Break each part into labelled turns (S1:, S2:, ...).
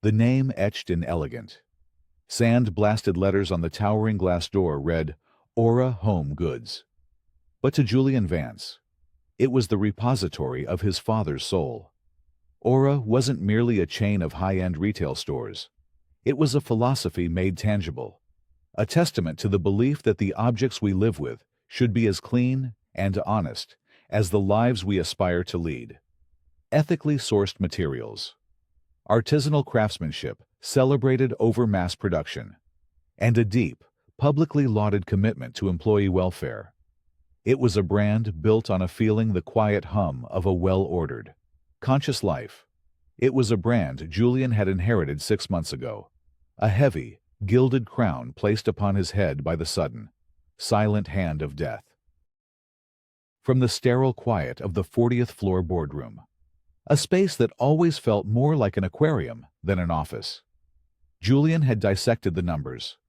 S1: The name etched in elegant, sand-blasted letters on the towering glass door read, Aura Home Goods. But to Julian Vance, it was the repository of his father's soul. Aura wasn't merely a chain of high-end retail stores. It was a philosophy made tangible, a testament to the belief that the objects we live with should be as clean and honest as the lives we aspire to lead. Ethically sourced materials, artisanal craftsmanship celebrated over mass production, and a deep, publicly lauded commitment to employee welfare. It was a brand built on a feeling, the quiet hum of a well-ordered, conscious life. It was a brand Julian had inherited 6 months ago, a heavy, gilded crown placed upon his head by the sudden, silent hand of death. From the sterile quiet of the 40th floor boardroom, a space that always felt more like an aquarium than an office, Julian had dissected the numbers.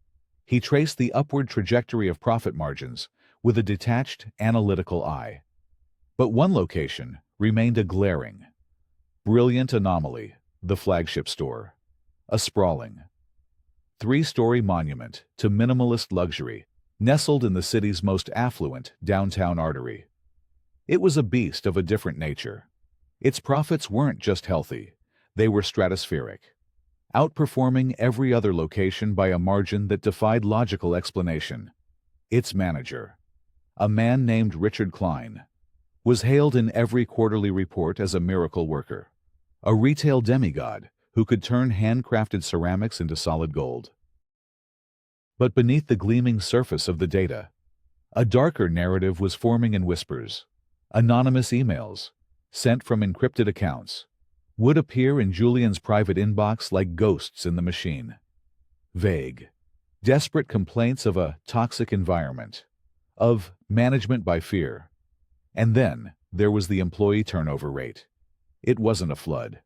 S1: He traced the upward trajectory of profit margins with a detached, analytical eye. But one location remained a glaring, brilliant anomaly: the flagship store. A sprawling, 3-story monument to minimalist luxury, nestled in the city's most affluent downtown artery. It was a beast of a different nature. Its profits weren't just healthy, they were stratospheric, outperforming every other location by a margin that defied logical explanation. Its manager, a man named Richard Klein, was hailed in every quarterly report as a miracle worker, a retail demigod who could turn handcrafted ceramics into solid gold. But beneath the gleaming surface of the data, a darker narrative was forming in whispers. Anonymous emails, sent from encrypted accounts, would appear in Julian's private inbox like ghosts in the machine. Vague, desperate complaints of a toxic environment, of management by fear. And then there was the employee turnover rate. It wasn't a flood,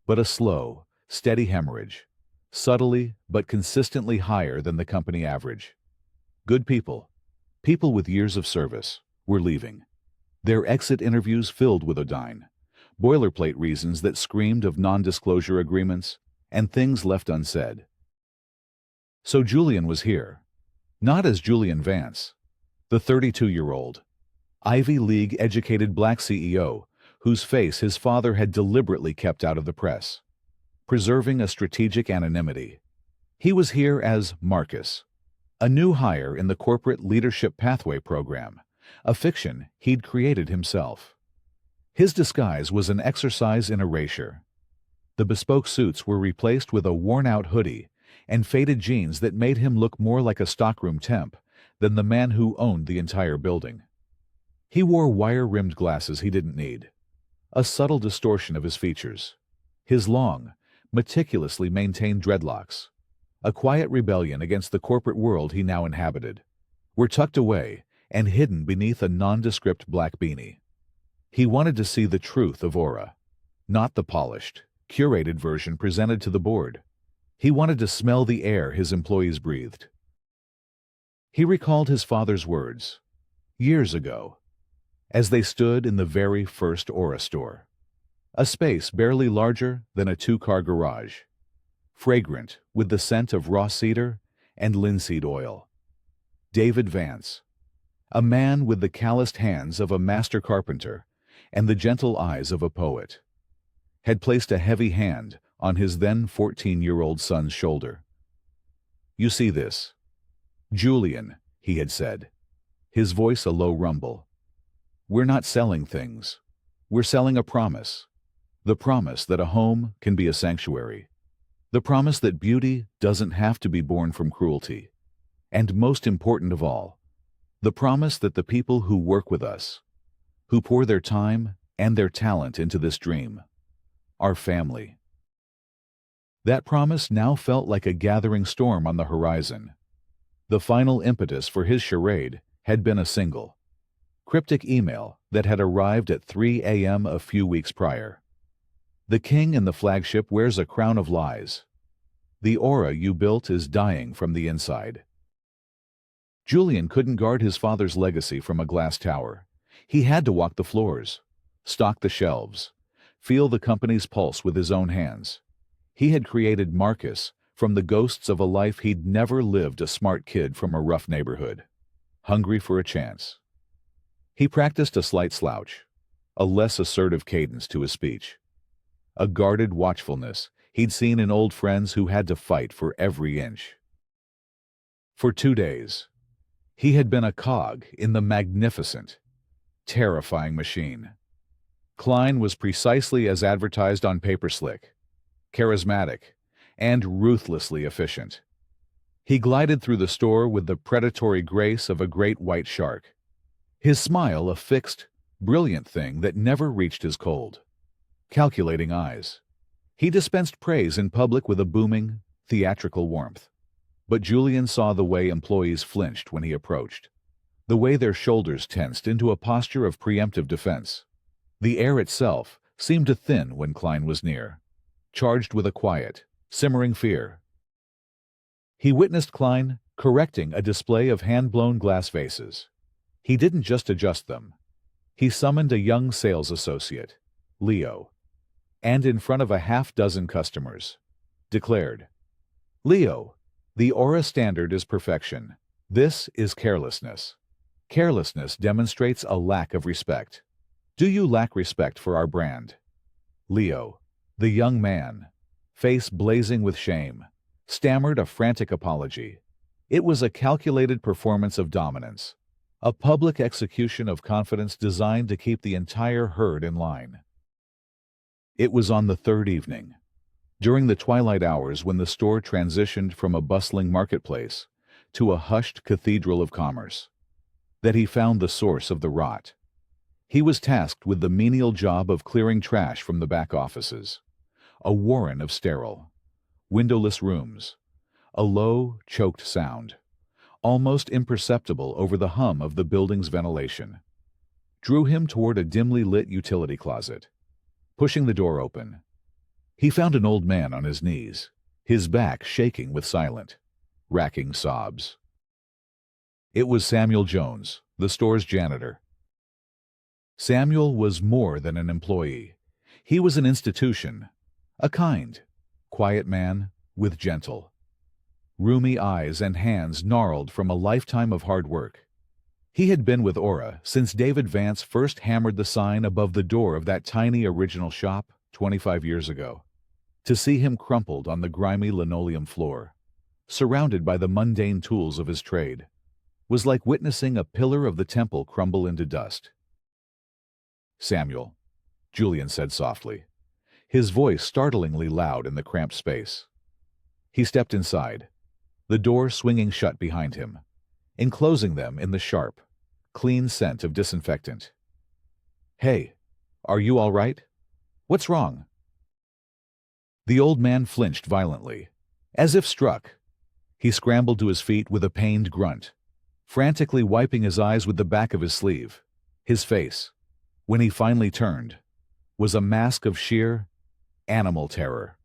S1: but a slow, steady hemorrhage, subtly but consistently higher than the company average. Good people, people with years of service, were leaving. Their exit interviews filled with Odine, boilerplate reasons that screamed of non-disclosure agreements and things left unsaid. So Julian was here, not as Julian Vance, the 32-year-old, Ivy League-educated black CEO whose face his father had deliberately kept out of the press, preserving a strategic anonymity. He was here as Marcus, a new hire in the Corporate Leadership Pathway program, a fiction he'd created himself. His disguise was an exercise in erasure. The bespoke suits were replaced with a worn-out hoodie and faded jeans that made him look more like a stockroom temp than the man who owned the entire building. He wore wire-rimmed glasses he didn't need, a subtle distortion of his features. His long, meticulously maintained dreadlocks, a quiet rebellion against the corporate world he now inhabited, were tucked away and hidden beneath a nondescript black beanie. He wanted to see the truth of Aura, not the polished, curated version presented to the board. He wanted to smell the air his employees breathed. He recalled his father's words, years ago, as they stood in the very first Aura store, a space barely larger than a 2-car garage, fragrant with the scent of raw cedar and linseed oil. David Vance, a man with the calloused hands of a master carpenter and the gentle eyes of a poet, had placed a heavy hand on his then 14-year-old son's shoulder. "You see this, Julian," he had said, his voice a low rumble. "We're not selling things. We're selling a promise. The promise that a home can be a sanctuary. The promise that beauty doesn't have to be born from cruelty. And most important of all, the promise that the people who work with us, who pour their time and their talent into this dream, are family." That promise now felt like a gathering storm on the horizon. The final impetus for his charade had been a single, cryptic email that had arrived at 3 a.m. a few weeks prior. "The king in the flagship wears a crown of lies. The aura you built is dying from the inside." Julian couldn't guard his father's legacy from a glass tower. He had to walk the floors, stock the shelves, feel the company's pulse with his own hands. He had created Marcus from the ghosts of a life he'd never lived, a smart kid from a rough neighborhood, hungry for a chance. He practiced a slight slouch, a less assertive cadence to his speech, a guarded watchfulness he'd seen in old friends who had to fight for every inch. For 2 days, he had been a cog in the magnificent, terrifying machine. Klein was precisely as advertised on paper: slick, charismatic, and ruthlessly efficient. He glided through the store with the predatory grace of a great white shark, his smile a fixed, brilliant thing that never reached his cold, calculating eyes. He dispensed praise in public with a booming, theatrical warmth. But Julian saw the way employees flinched when he approached, the way their shoulders tensed into a posture of preemptive defense. The air itself seemed to thin when Klein was near, charged with a quiet, simmering fear. He witnessed Klein correcting a display of hand-blown glass vases. He didn't just adjust them. He summoned a young sales associate, Leo, and in front of a half-dozen customers, declared, "Leo, the Aura standard is perfection. This is carelessness. Carelessness demonstrates a lack of respect. Do you lack respect for our brand?" Leo, the young man, face blazing with shame, stammered a frantic apology. It was a calculated performance of dominance, a public execution of confidence designed to keep the entire herd in line. It was on the third evening, during the twilight hours when the store transitioned from a bustling marketplace to a hushed cathedral of commerce, that he found the source of the rot. He was tasked with the menial job of clearing trash from the back offices, a warren of sterile, windowless rooms, a low, choked sound, almost imperceptible over the hum of the building's ventilation, drew him toward a dimly lit utility closet. Pushing the door open, he found an old man on his knees, his back shaking with silent, racking sobs. It was Samuel Jones, the store's janitor. Samuel was more than an employee. He was an institution, a kind, quiet man with gentle, roomy eyes and hands gnarled from a lifetime of hard work. He had been with Aura since David Vance first hammered the sign above the door of that tiny original shop 25 years ago. To see him crumpled on the grimy linoleum floor, surrounded by the mundane tools of his trade, was like witnessing a pillar of the temple crumble into dust. "Samuel," Julian said softly, his voice startlingly loud in the cramped space. He stepped inside, the door swinging shut behind him, enclosing them in the sharp, clean scent of disinfectant. "Hey, are you all right? What's wrong?" The old man flinched violently, as if struck. He scrambled to his feet with a pained grunt, frantically wiping his eyes with the back of his sleeve. His face, when he finally turned, was a mask of sheer, animal terror.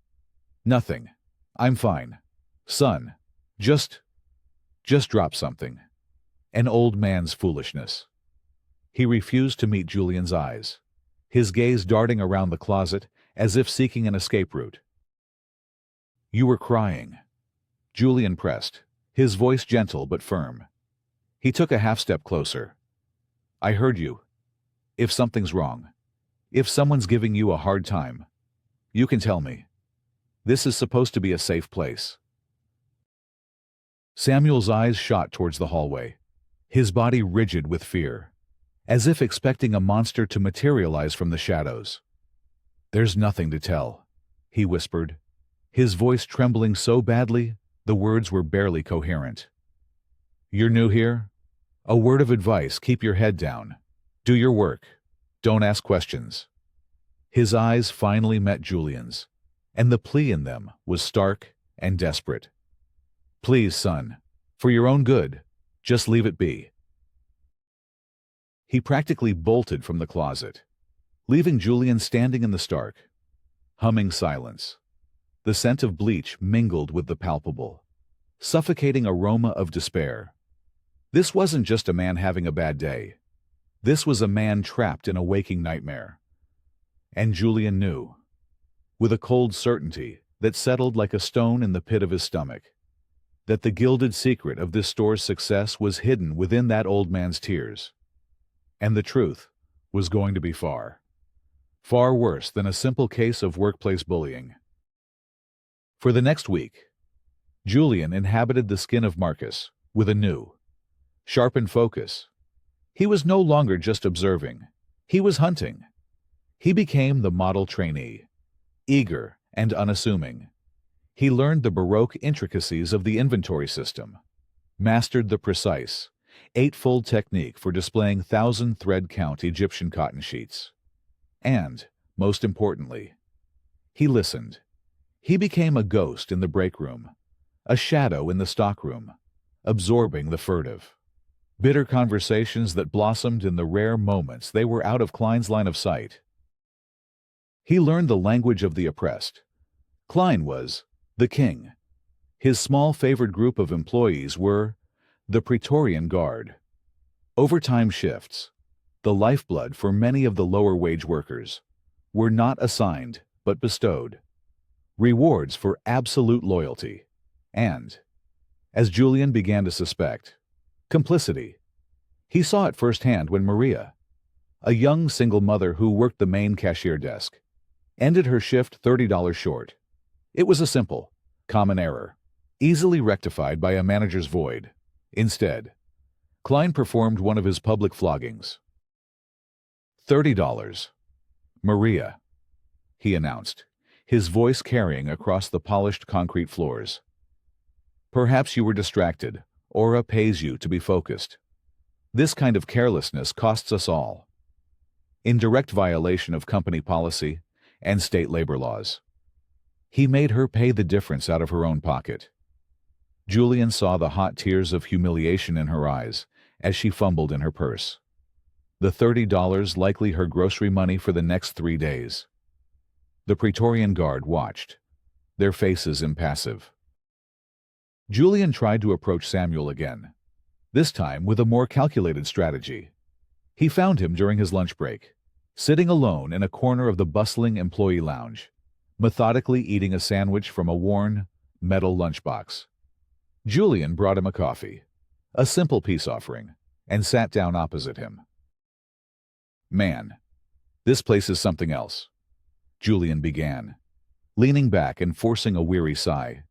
S1: "Nothing. I'm fine. Son, just drop something." An old man's foolishness. He refused to meet Julian's eyes, his gaze darting around the closet as if seeking an escape route. "You were crying," Julian pressed, his voice gentle but firm. He took a half-step closer. "I heard you. If something's wrong, if someone's giving you a hard time, you can tell me. This is supposed to be a safe place." Samuel's eyes shot towards the hallway, his body rigid with fear, as if expecting a monster to materialize from the shadows. "There's nothing to tell," he whispered, his voice trembling so badly the words were barely coherent. "You're new here? A word of advice: keep your head down. Do your work. Don't ask questions." His eyes finally met Julian's, and the plea in them was stark and desperate. "Please, son, for your own good, just leave it be." He practically bolted from the closet, leaving Julian standing in the stark, humming silence. The scent of bleach mingled with the palpable, suffocating aroma of despair. This wasn't just a man having a bad day. This was a man trapped in a waking nightmare. And Julian knew, with a cold certainty, that settled like a stone in the pit of his stomach. That the gilded secret of this store's success was hidden within that old man's tears. And the truth was going to be far, far worse than a simple case of workplace bullying. For the next week, Julian inhabited the skin of Marcus with a new, sharpened focus. He was no longer just observing. He was hunting. He became the model trainee, eager and unassuming. He learned the Baroque intricacies of the inventory system, mastered the precise, eightfold technique for displaying 1,000-thread-count Egyptian cotton sheets. And, most importantly, he listened. He became a ghost in the break room, a shadow in the stockroom, absorbing the furtive, bitter conversations that blossomed in the rare moments they were out of Klein's line of sight. He learned the language of the oppressed. Klein was the king. His small favored group of employees were the Praetorian Guard. Overtime shifts, the lifeblood for many of the lower wage workers, were not assigned but bestowed. Rewards for absolute loyalty. And, as Julian began to suspect, complicity. He saw it firsthand when Maria, a young single mother who worked the main cashier desk, ended her shift $30 short. It was a simple, common error, easily rectified by a manager's void. Instead, Klein performed one of his public floggings. $30. Maria, he announced, his voice carrying across the polished concrete floors. Perhaps you were distracted. Aura pays you to be focused. This kind of carelessness costs us all. In direct violation of company policy and state labor laws. He made her pay the difference out of her own pocket. Julian saw the hot tears of humiliation in her eyes as she fumbled in her purse. The $30 likely her grocery money for the next 3 days. The Praetorian Guard watched, their faces impassive. Julian tried to approach Samuel again, this time with a more calculated strategy. He found him during his lunch break, sitting alone in a corner of the bustling employee lounge, methodically eating a sandwich from a worn, metal lunchbox. Julian brought him a coffee, a simple peace offering, and sat down opposite him. "Man, this place is something else," Julian began, leaning back and forcing a weary sigh.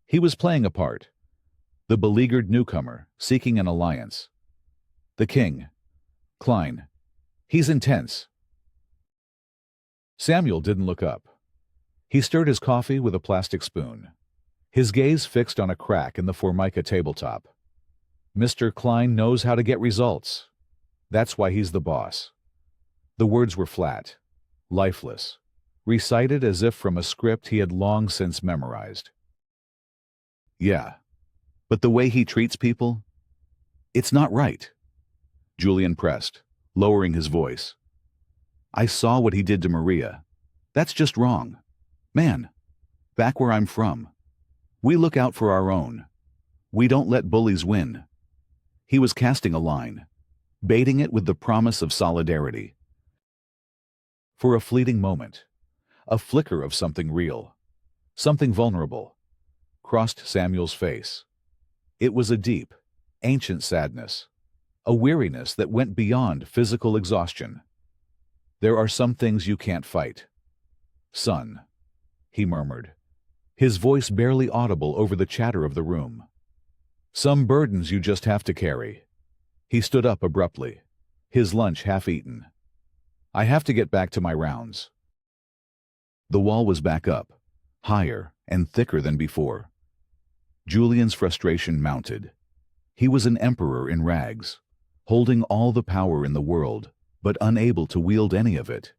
S1: He was playing a part, the beleaguered newcomer seeking an alliance. The king, Klein, he's intense. Samuel didn't look up. He stirred his coffee with a plastic spoon, his gaze fixed on a crack in the Formica tabletop. Mr. Klein knows how to get results. That's why he's the boss. The words were flat, lifeless, recited as if from a script he had long since memorized. Yeah, but the way he treats people, it's not right, Julian pressed, lowering his voice. I saw what he did to Maria. That's just wrong. Man, back where I'm from, we look out for our own. We don't let bullies win. He was casting a line, baiting it with the promise of solidarity. For a fleeting moment, a flicker of something real, something vulnerable, crossed Samuel's face. It was a deep, ancient sadness, a weariness that went beyond physical exhaustion. There are some things you can't fight. Son, he murmured, his voice barely audible over the chatter of the room. Some burdens you just have to carry. He stood up abruptly, his lunch half-eaten. I have to get back to my rounds. The wall was back up, higher and thicker than before. Julian's frustration mounted. He was an emperor in rags, holding all the power in the world, but unable to wield any of it.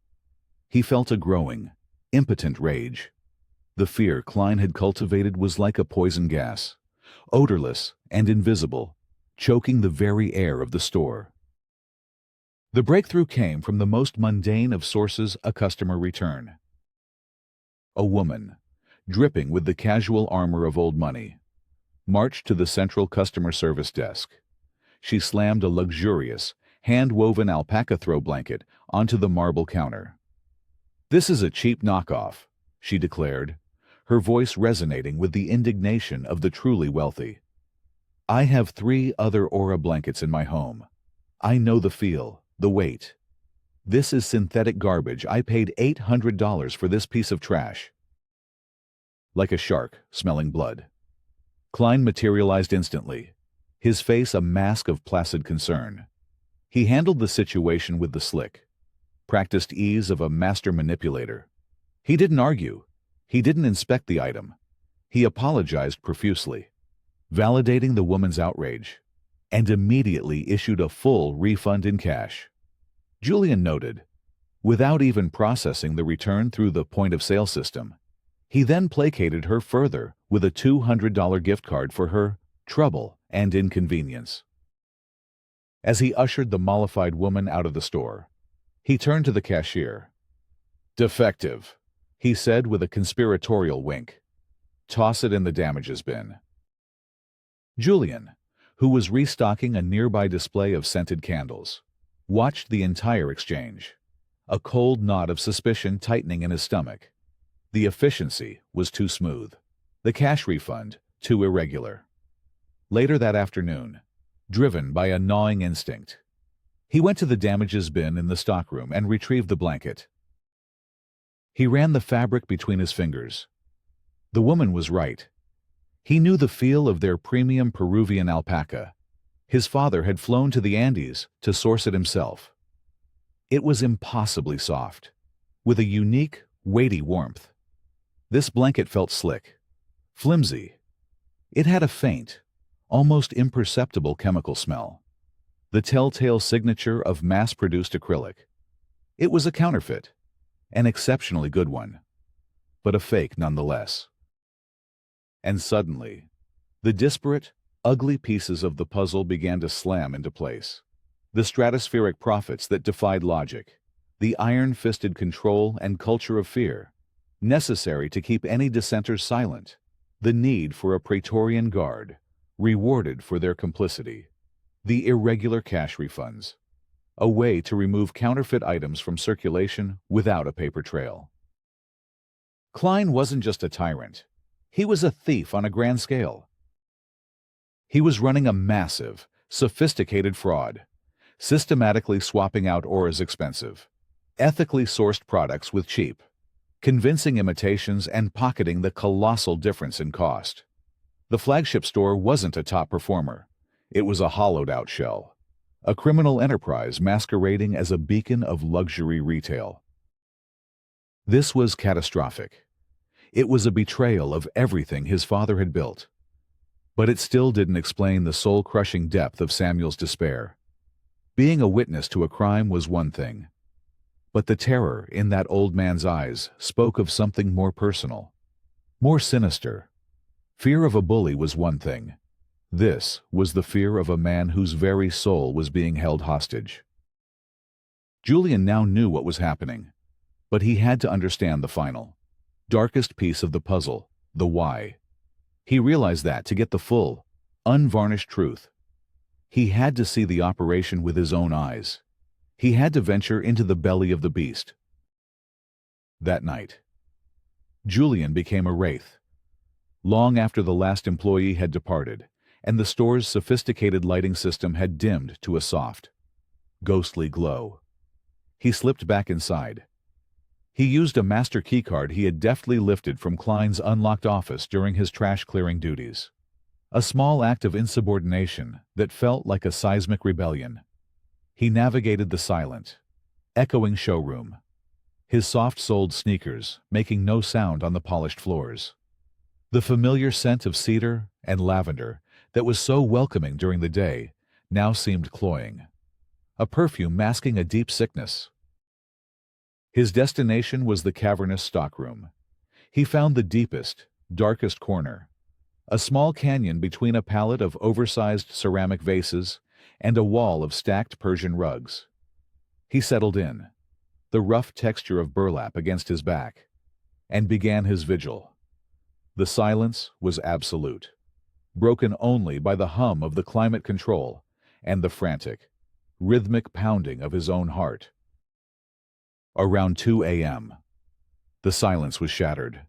S1: He felt a growing, impotent rage. The fear Klein had cultivated was like a poison gas, odorless and invisible, choking the very air of the store. The breakthrough came from the most mundane of sources: a customer return. A woman, dripping with the casual armor of old money, marched to the central customer service desk. She slammed a luxurious, hand-woven alpaca throw blanket onto the marble counter. "This is a cheap knockoff," she declared, her voice resonating with the indignation of the truly wealthy. "I have 3 other Aura blankets in my home. I know the feel, the weight. This is synthetic garbage. I paid $800 for this piece of trash." Like a shark, smelling blood, Klein materialized instantly, his face a mask of placid concern. He handled the situation with the slick, practiced ease of a master manipulator. He didn't argue. He didn't inspect the item. He apologized profusely, validating the woman's outrage, and immediately issued a full refund in cash. Julian noted, without even processing the return through the point-of-sale system. He then placated her further with a $200 gift card for her trouble and inconvenience. As he ushered the mollified woman out of the store, he turned to the cashier. "Defective," he said with a conspiratorial wink. "Toss it in the damages bin." Julian, who was restocking a nearby display of scented candles, watched the entire exchange, a cold knot of suspicion tightening in his stomach. The efficiency was too smooth, the cash refund too irregular. Later that afternoon, driven by a gnawing instinct, he went to the damages bin in the stockroom and retrieved the blanket. He ran the fabric between his fingers. The woman was right. He knew the feel of their premium Peruvian alpaca. His father had flown to the Andes to source it himself. It was impossibly soft, with a unique, weighty warmth. This blanket felt slick, flimsy. It had a faint, almost imperceptible chemical smell, the telltale signature of mass-produced acrylic. It was a counterfeit, an exceptionally good one, but a fake nonetheless. And suddenly, the disparate, ugly pieces of the puzzle began to slam into place. The stratospheric profits that defied logic, the iron-fisted control and culture of fear, necessary to keep any dissenters silent, the need for a Praetorian guard, rewarded for their complicity, the irregular cash refunds, a way to remove counterfeit items from circulation without a paper trail. Klein wasn't just a tyrant. He was a thief on a grand scale. He was running a massive, sophisticated fraud, systematically swapping out Aura's expensive, ethically sourced products with cheap, convincing imitations and pocketing the colossal difference in cost. The flagship store wasn't a top performer. It was a hollowed-out shell, a criminal enterprise masquerading as a beacon of luxury retail. This was catastrophic. It was a betrayal of everything his father had built. But it still didn't explain the soul-crushing depth of Samuel's despair. Being a witness to a crime was one thing, but the terror in that old man's eyes spoke of something more personal, more sinister. Fear of a bully was one thing. This was the fear of a man whose very soul was being held hostage. Julian now knew what was happening, but he had to understand the final, darkest piece of the puzzle, the why. He realized that to get the full, unvarnished truth, he had to see the operation with his own eyes. He had to venture into the belly of the beast. That night, Julian became a wraith. Long after the last employee had departed, and the store's sophisticated lighting system had dimmed to a soft, ghostly glow, he slipped back inside. He used a master keycard he had deftly lifted from Klein's unlocked office during his trash-clearing duties. A small act of insubordination that felt like a seismic rebellion. He navigated the silent, echoing showroom, his soft-soled sneakers making no sound on the polished floors. The familiar scent of cedar and lavender that was so welcoming during the day now seemed cloying, a perfume masking a deep sickness. His destination was the cavernous stockroom. He found the deepest, darkest corner, a small canyon between a pallet of oversized ceramic vases and a wall of stacked Persian rugs. He settled in, the rough texture of burlap against his back, and began his vigil. The silence was absolute, broken only by the hum of the climate control and the frantic, rhythmic pounding of his own heart. Around 2 a.m., the silence was shattered.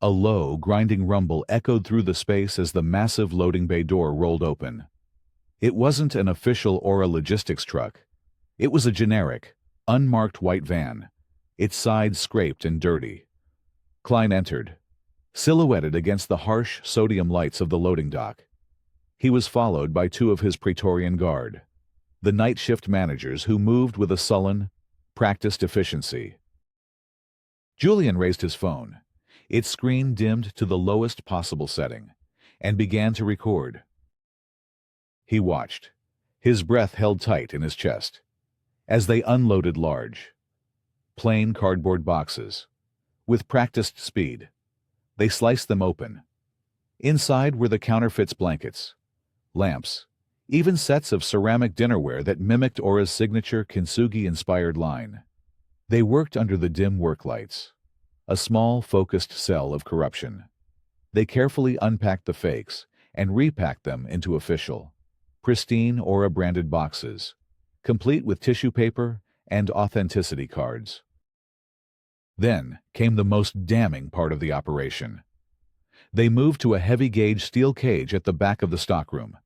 S1: A low, grinding rumble echoed through the space as the massive loading bay door rolled open. It wasn't an official Aura logistics truck. It was a generic, unmarked white van, its sides scraped and dirty. Klein entered, silhouetted against the harsh sodium lights of the loading dock. He was followed by two of his Praetorian Guard, the night shift managers who moved with a sullen, practiced efficiency. Julian raised his phone. Its screen dimmed to the lowest possible setting, and began to record. He watched, his breath held tight in his chest, as they unloaded large, plain cardboard boxes. With practiced speed, they sliced them open. Inside were the counterfeits blankets, lamps, even sets of ceramic dinnerware that mimicked Aura's signature kintsugi-inspired line. They worked under the dim work lights, a small, focused cell of corruption. They carefully unpacked the fakes and repacked them into official, pristine Aura-branded boxes, complete with tissue paper and authenticity cards. Then came the most damning part of the operation. They moved to a heavy-gauge steel cage at the back of the stockroom,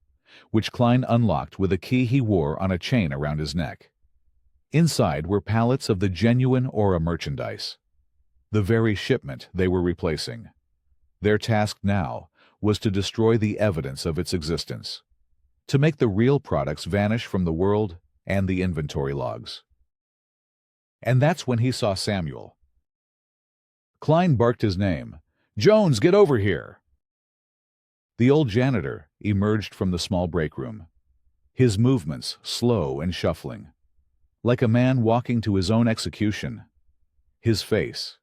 S1: which Klein unlocked with a key he wore on a chain around his neck. Inside were pallets of the genuine Aura merchandise, the very shipment they were replacing. Their task now was to destroy the evidence of its existence, to make the real products vanish from the world and the inventory logs. And that's when he saw Samuel. Klein barked his name. "Jones, get over here!" The old janitor emerged from the small break room, his movements slow and shuffling, like a man walking to his own execution. His face,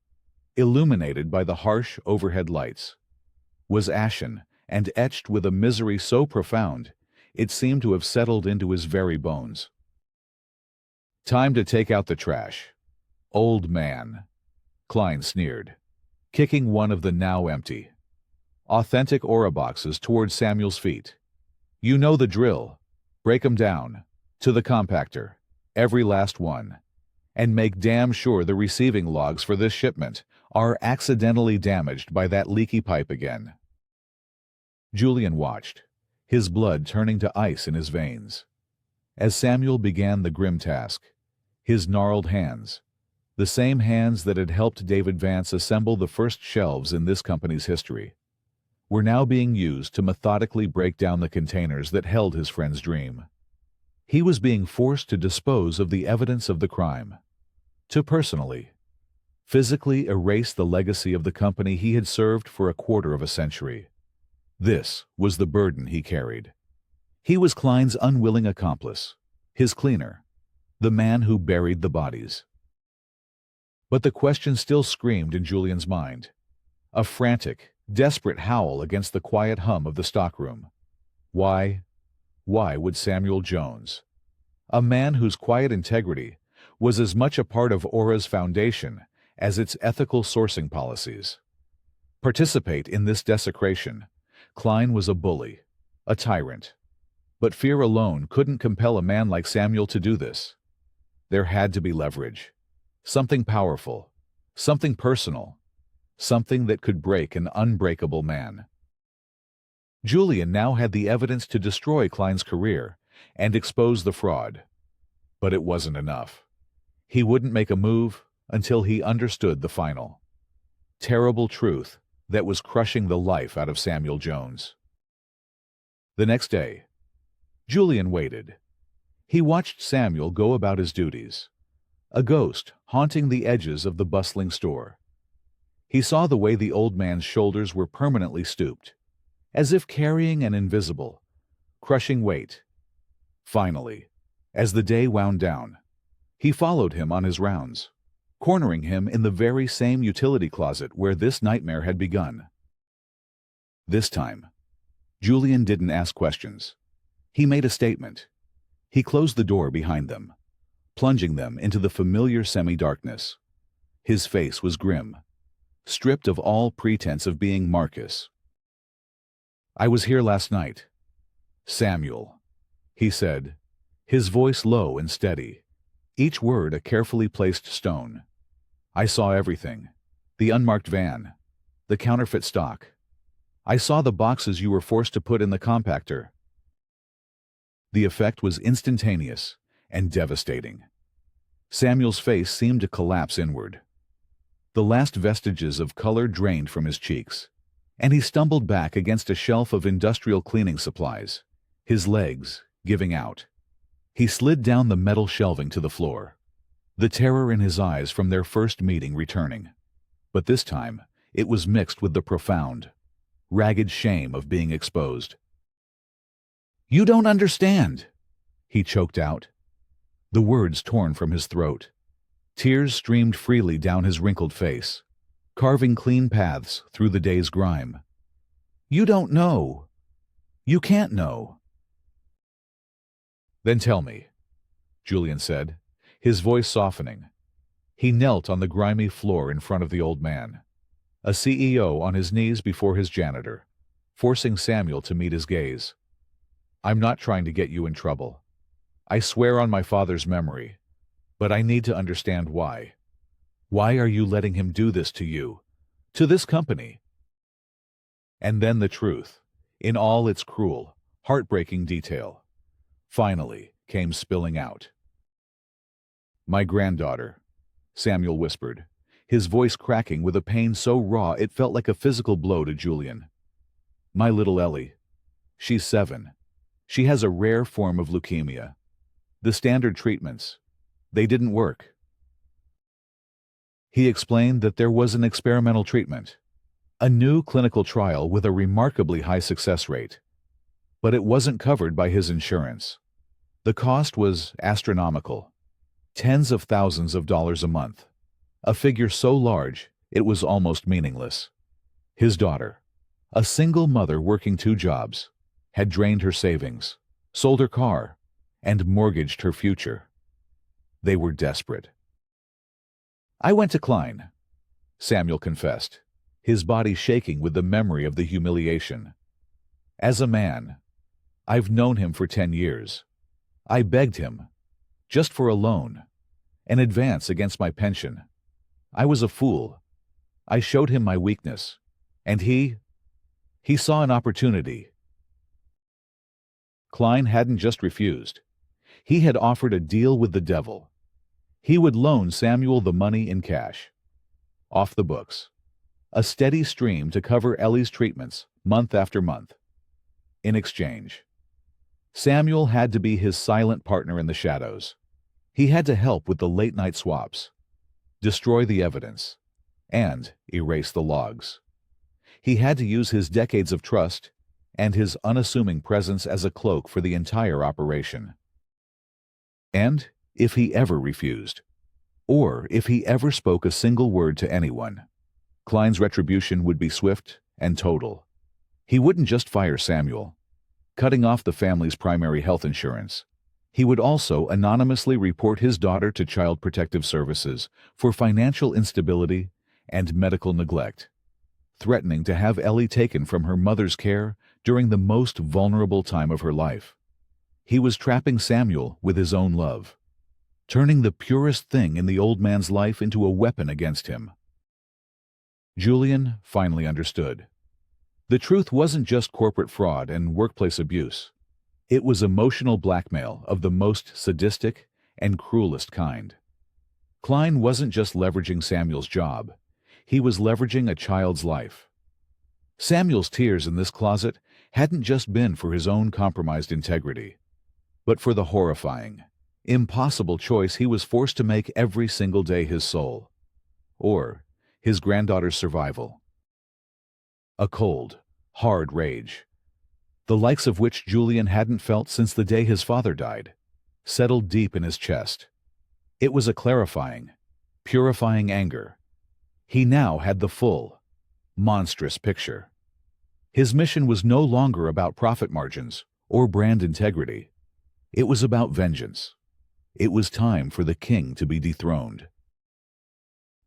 S1: illuminated by the harsh overhead lights, was ashen and etched with a misery so profound it seemed to have settled into his very bones. "Time to take out the trash, old man," Klein sneered, kicking one of the now empty, authentic Aura boxes toward Samuel's feet. "You know the drill. Break 'em down, to the compactor, every last one, and make damn sure the receiving logs for this shipment are accidentally damaged by that leaky pipe again." Julian watched, his blood turning to ice in his veins. As Samuel began the grim task, his gnarled hands, the same hands that had helped David Vance assemble the first shelves in this company's history, were now being used to methodically break down the containers that held his friend's dream. He was being forced to dispose of the evidence of the crime, to personally, physically erase the legacy of the company he had served for a quarter of a century. This was the burden he carried. He was Klein's unwilling accomplice, his cleaner, the man who buried the bodies. But the question still screamed in Julian's mind, a frantic, desperate howl against the quiet hum of the stockroom. Why would Samuel Jones, a man whose quiet integrity was as much a part of Aura's foundation as its ethical sourcing policies, participate in this desecration? Klein was a bully, a tyrant. But fear alone couldn't compel a man like Samuel to do this. There had to be leverage. Something powerful, something personal, something that could break an unbreakable man. Julian now had the evidence to destroy Klein's career and expose the fraud. But it wasn't enough. He wouldn't make a move until he understood the final, terrible truth that was crushing the life out of Samuel Jones. The next day, Julian waited. He watched Samuel go about his duties, a ghost haunting the edges of the bustling store. He saw the way the old man's shoulders were permanently stooped, as if carrying an invisible, crushing weight. Finally, as the day wound down, he followed him on his rounds, cornering him in the very same utility closet where this nightmare had begun. This time, Julian didn't ask questions. He made a statement. He closed the door behind them, plunging them into the familiar semi-darkness. His face was grim, stripped of all pretense of being Marcus. "I was here last night, Samuel," he said, his voice low and steady, each word a carefully placed stone. "I saw everything. The unmarked van, The counterfeit stock. I saw the boxes you were forced to put in the compactor. The effect was instantaneous and devastating. Samuel's face seemed to collapse inward. The last vestiges of color drained from his cheeks, and he stumbled back against a shelf of industrial cleaning supplies, his legs giving out. He slid down the metal shelving to the floor, the terror in his eyes from their first meeting returning. But this time, it was mixed with the profound, ragged shame of being exposed. "You don't understand," he choked out, the words torn from his throat. Tears streamed freely down his wrinkled face, carving clean paths through the day's grime. "You don't know. You can't know." "Then tell me," Julian said, his voice softening. He knelt on the grimy floor in front of the old man, a CEO on his knees before his janitor, forcing Samuel to meet his gaze. "I'm not trying to get you in trouble. I swear on my father's memory, but I need to understand why. Why are you letting him do this to you, to this company?" And then the truth, in all its cruel, heartbreaking detail, finally came spilling out. "My granddaughter," Samuel whispered, his voice cracking with a pain so raw it felt like a physical blow to Julian. "My little Ellie. She's 7. She has a rare form of leukemia. The standard treatments, they didn't work." He explained that there was an experimental treatment, a new clinical trial with a remarkably high success rate. But it wasn't covered by his insurance. The cost was astronomical, tens of thousands of dollars a month, a figure so large it was almost meaningless. His daughter, a single mother working 2 jobs, had drained her savings, sold her car, and mortgaged her future. They were desperate. "I went to Klein," Samuel confessed, his body shaking with the memory of the humiliation. "As a man, I've known him for 10 years. I begged him, just for a loan, an advance against my pension. I was a fool. I showed him my weakness, and he saw an opportunity." Klein hadn't just refused. He had offered a deal with the devil. He would loan Samuel the money in cash, off the books, a steady stream to cover Ellie's treatments month after month. In exchange, Samuel had to be his silent partner in the shadows. He had to help with the late-night swaps, destroy the evidence, and erase the logs. He had to use his decades of trust and his unassuming presence as a cloak for the entire operation. And if he ever refused, or if he ever spoke a single word to anyone, Klein's retribution would be swift and total. He wouldn't just fire Samuel, cutting off the family's primary health insurance. He would also anonymously report his daughter to Child Protective Services for financial instability and medical neglect, threatening to have Ellie taken from her mother's care during the most vulnerable time of her life. He was trapping Samuel with his own love, turning the purest thing in the old man's life into a weapon against him. Julian finally understood. The truth wasn't just corporate fraud and workplace abuse. It was emotional blackmail of the most sadistic and cruelest kind. Klein wasn't just leveraging Samuel's job. He was leveraging a child's life. Samuel's tears in this closet hadn't just been for his own compromised integrity, but for the horrifying, impossible choice he was forced to make every single day: his soul, or his granddaughter's survival. A cold, hard rage, the likes of which Julian hadn't felt since the day his father died, settled deep in his chest. It was a clarifying, purifying anger. He now had the full, monstrous picture. His mission was no longer about profit margins or brand integrity. It was about vengeance. It was time for the king to be dethroned.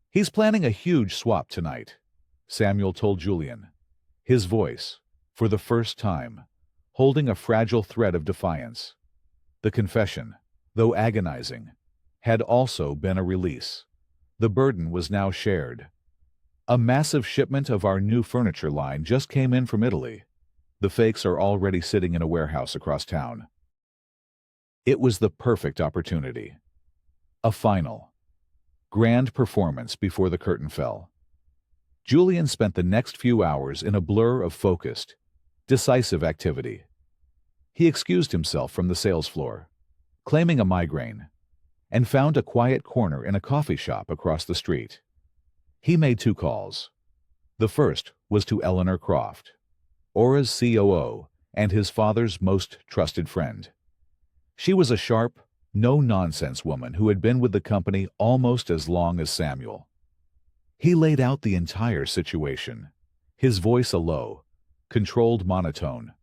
S1: "He's planning a huge swap tonight," Samuel told Julian, his voice, for the first time, holding a fragile thread of defiance. The confession, though agonizing, had also been a release. The burden was now shared. A massive shipment of our new furniture line just came in from Italy. The fakes are already sitting in a warehouse across town. It was the perfect opportunity. A final, grand performance before the curtain fell. Julian spent the next few hours in a blur of focused, decisive activity. He excused himself from the sales floor, claiming a migraine, and found a quiet corner in a coffee shop across the street. He made 2 calls. The first was to Eleanor Croft, Aura's COO and his father's most trusted friend. She was a sharp, no-nonsense woman who had been with the company almost as long as Samuel. He laid out the entire situation, his voice a low, controlled monotone.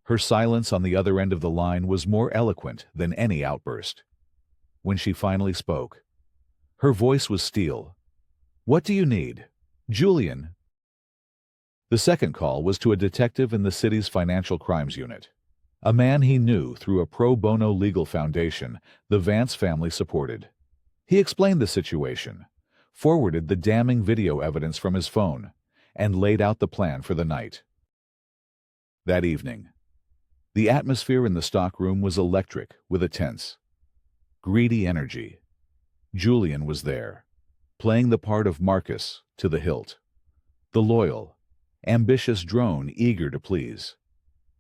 S1: Her silence on the other end of the line was more eloquent than any outburst. When she finally spoke, her voice was steel. "What do you need, Julian?" The second call was to a detective in the city's financial crimes unit, a man he knew through a pro bono legal foundation the Vance family supported. He explained the situation, forwarded the damning video evidence from his phone, and laid out the plan for the night. That evening, the atmosphere in the stockroom was electric with a tense, greedy energy. Julian was there, playing the part of Marcus to the hilt, the loyal, ambitious drone eager to please.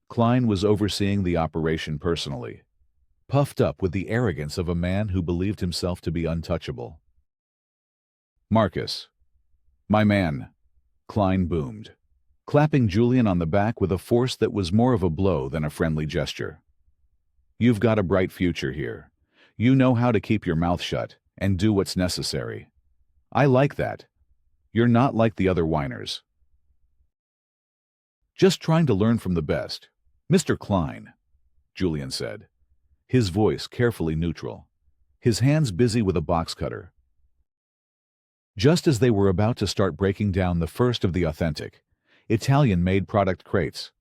S1: Klein was overseeing the operation personally, puffed up with the arrogance of a man who believed himself to be untouchable. "Marcus, my man," Klein boomed, clapping Julian on the back with a force that was more of a blow than a friendly gesture. "You've got a bright future here. You know how to keep your mouth shut and do what's necessary. I like that. You're not like the other whiners. Just trying to learn from the best. Mr. Klein," Julian said, his voice carefully neutral, his hands busy with a box cutter. Just as they were about to start breaking down the first of the authentic, Italian-made product crates,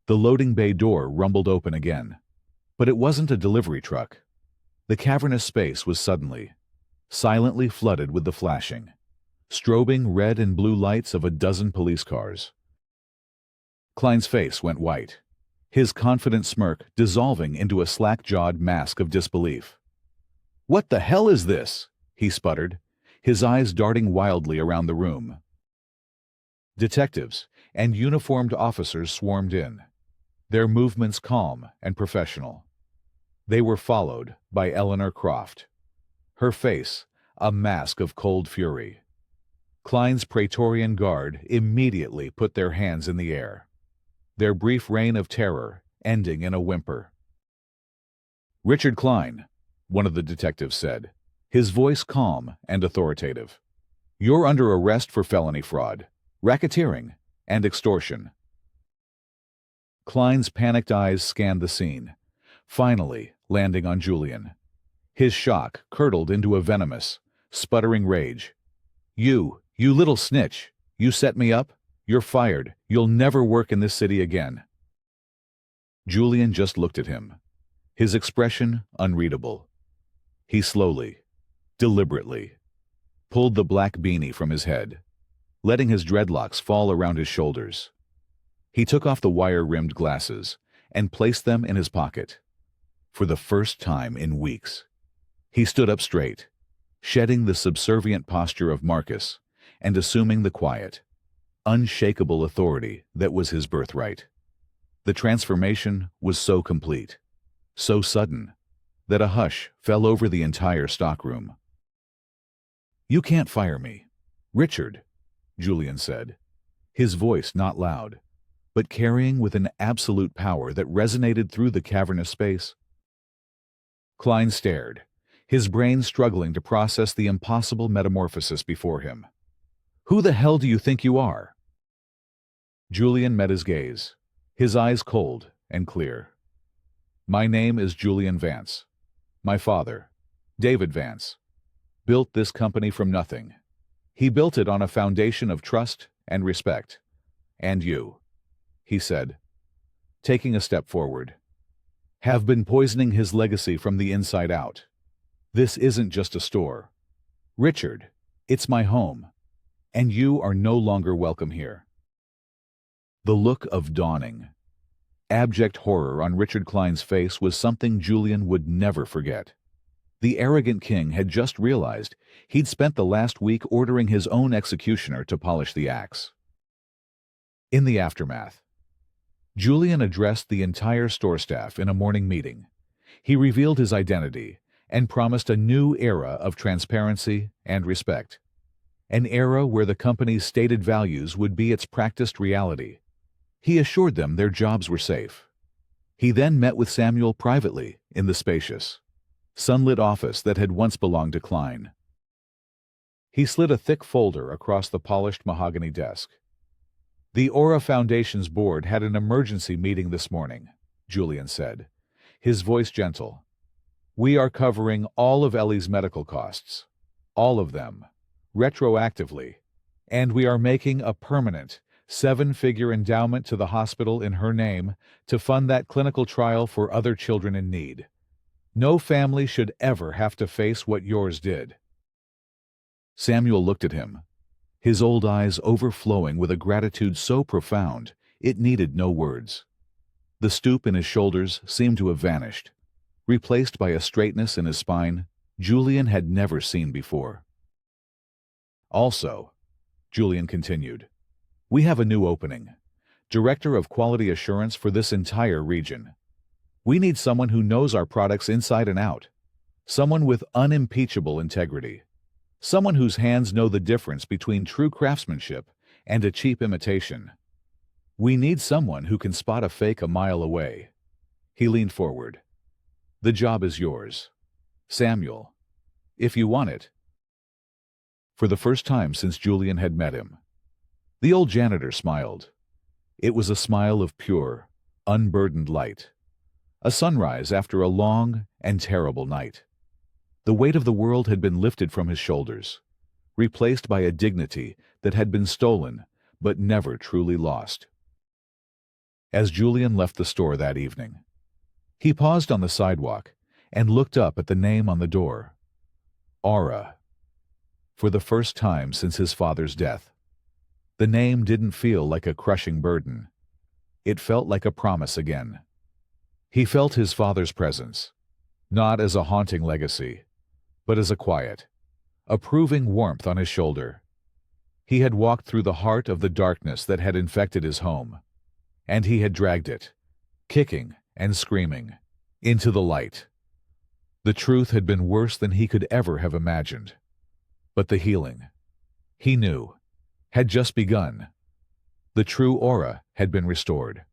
S1: the loading bay door rumbled open again. But it wasn't a delivery truck. The cavernous space was suddenly, silently flooded with the flashing, strobing red and blue lights of a dozen police cars. Klein's face went white, his confident smirk dissolving into a slack-jawed mask of disbelief. "What the hell is this?" he sputtered, his eyes darting wildly around the room. Detectives and uniformed officers swarmed in, their movements calm and professional. They were followed by Eleanor Croft, her face a mask of cold fury. Klein's Praetorian Guard immediately put their hands in the air, their brief reign of terror ending in a whimper. "Richard Klein," one of the detectives said, his voice calm and authoritative. "You're under arrest for felony fraud, racketeering, and extortion." Klein's panicked eyes scanned the scene, finally landing on Julian. His shock curdled into a venomous, sputtering rage. You little snitch! You set me up? You're fired. You'll never work in this city again." Julian just looked at him, his expression unreadable. He slowly, deliberately, pulled the black beanie from his head, letting his dreadlocks fall around his shoulders. He took off the wire-rimmed glasses and placed them in his pocket. For the first time in weeks, he stood up straight, shedding the subservient posture of Marcus and assuming the quiet, unshakable authority that was his birthright. The transformation was so complete, so sudden, that a hush fell over the entire stockroom. "You can't fire me, Richard," Julian said, his voice not loud, but carrying with an absolute power that resonated through the cavernous space. Klein stared, his brain struggling to process the impossible metamorphosis before him. "Who the hell do you think you are?" Julian met his gaze, his eyes cold and clear. "My name is Julian Vance. My father, David Vance, built this company from nothing. He built it on a foundation of trust and respect. And you," he said, taking a step forward, "have been poisoning his legacy from the inside out. This isn't just a store. Richard, it's my home. and you are no longer welcome here." The look of dawning, abject horror on Richard Klein's face was something Julian would never forget. The arrogant king had just realized he'd spent the last week ordering his own executioner to polish the axe. In the aftermath, Julian addressed the entire store staff in a morning meeting. He revealed his identity and promised a new era of transparency and respect. An era where the company's stated values would be its practiced reality. He assured them their jobs were safe. He then met with Samuel privately in the spacious, sunlit office that had once belonged to Klein. He slid a thick folder across the polished mahogany desk. "The Aura Foundation's board had an emergency meeting this morning," Julian said, his voice gentle. "We are covering all of Ellie's medical costs, all of them, retroactively, and we are making a permanent, 7-figure endowment to the hospital in her name to fund that clinical trial for other children in need. No family should ever have to face what yours did." Samuel looked at him, his old eyes overflowing with a gratitude so profound it needed no words. The stoop in his shoulders seemed to have vanished, replaced by a straightness in his spine Julian had never seen before. "Also," Julian continued, "we have a new opening, Director of Quality Assurance for this entire region. We need someone who knows our products inside and out, someone with unimpeachable integrity, someone whose hands know the difference between true craftsmanship and a cheap imitation. We need someone who can spot a fake a mile away." He leaned forward. "The job is yours, Samuel, if you want it." For the first time since Julian had met him, the old janitor smiled. It was a smile of pure, unburdened light, a sunrise after a long and terrible night. The weight of the world had been lifted from his shoulders, replaced by a dignity that had been stolen but never truly lost. As Julian left the store that evening, he paused on the sidewalk and looked up at the name on the door. Aura. For the first time since his father's death, the name didn't feel like a crushing burden. It felt like a promise again. He felt his father's presence, not as a haunting legacy, but as a quiet, approving warmth on his shoulder. He had walked through the heart of the darkness that had infected his home, and he had dragged it, kicking and screaming, into the light. The truth had been worse than he could ever have imagined. But the healing, he knew, had just begun. The true Aura had been restored.